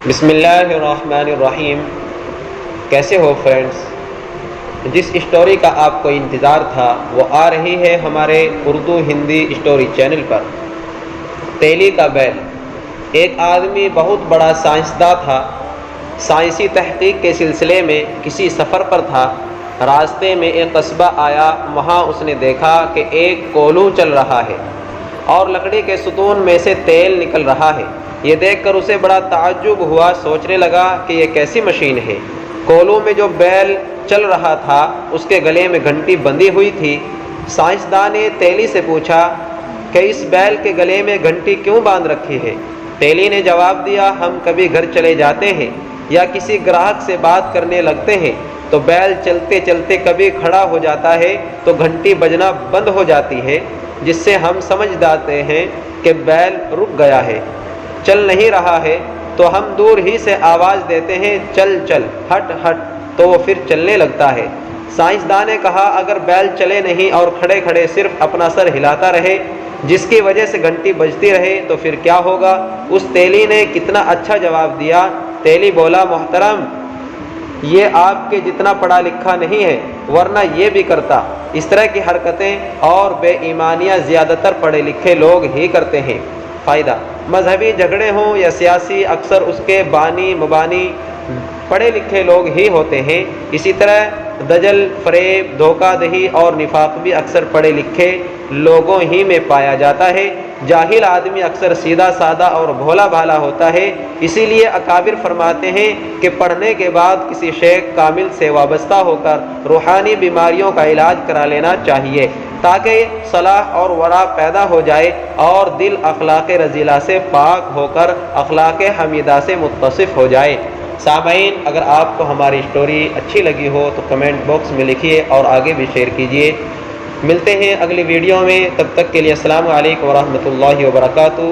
بسم اللہ الرحمن الرحیم۔ کیسے ہو فرینڈز؟ جس اسٹوری کا آپ کو انتظار تھا وہ آ رہی ہے ہمارے اردو ہندی اسٹوری چینل پر۔ تیلی کا بیل۔ ایک آدمی بہت بڑا سائنسداں تھا۔ سائنسی تحقیق کے سلسلے میں کسی سفر پر تھا۔ راستے میں ایک قصبہ آیا۔ وہاں اس نے دیکھا کہ ایک کولوں چل رہا ہے اور لکڑی کے ستون میں سے تیل نکل رہا ہے۔ یہ دیکھ کر اسے بڑا تعجب ہوا۔ سوچنے لگا کہ یہ کیسی مشین ہے۔ کولوں میں جو بیل چل رہا تھا اس کے گلے میں گھنٹی بندھی ہوئی تھی۔ سائنسداں نے تیلی سے پوچھا کہ اس بیل کے گلے میں گھنٹی کیوں باندھ رکھی ہے؟ تیلی نے جواب دیا، ہم کبھی گھر چلے جاتے ہیں یا کسی گراہک سے بات کرنے لگتے ہیں تو بیل چلتے چلتے کبھی کھڑا ہو جاتا ہے تو گھنٹی بجنا بند ہو جاتی ہے، جس سے ہم سمجھ جاتے ہیں کہ بیل رک گیا ہے، چل نہیں رہا ہے، تو ہم دور ہی سے آواز دیتے ہیں، چل چل، ہٹ ہٹ، تو وہ پھر چلنے لگتا ہے۔ سائنسداں نے کہا، اگر بیل چلے نہیں اور کھڑے کھڑے صرف اپنا سر ہلاتا رہے جس کی وجہ سے گھنٹی بجتی رہے تو پھر کیا ہوگا؟ اس تیلی نے کتنا اچھا جواب دیا۔ تیلی بولا، محترم، یہ آپ کے جتنا پڑھا لکھا نہیں ہے، ورنہ یہ بھی کرتا۔ اس طرح کی حرکتیں اور بے ایمانیاں زیادہ تر پڑھے لکھے لوگ ہی کرتے ہیں۔ فائدہ: مذہبی جھگڑے ہوں یا سیاسی، اکثر اس کے بانی مبانی پڑھے لکھے لوگ ہی ہوتے ہیں۔ اسی طرح دجل، فریب، دھوکہ دہی اور نفاق بھی اکثر پڑھے لکھے لوگوں ہی میں پایا جاتا ہے۔ جاہل آدمی اکثر سیدھا سادہ اور بھولا بھالا ہوتا ہے۔ اسی لیے اکابر فرماتے ہیں کہ پڑھنے کے بعد کسی شیخ کامل سے وابستہ ہو کر روحانی بیماریوں کا علاج کرا لینا چاہیے تاکہ صلاح اور ورع پیدا ہو جائے اور دل اخلاق رذیلہ سے پاک ہو کر اخلاق حمیدہ سے متصف ہو جائے۔ سامعین، اگر آپ کو ہماری اسٹوری اچھی لگی ہو تو کمنٹ باکس میں لکھیے اور آگے بھی شیئر کیجیے۔ ملتے ہیں اگلی ویڈیو میں، تب تک کے لیے السلام علیکم ورحمۃ اللہ وبرکاتہ۔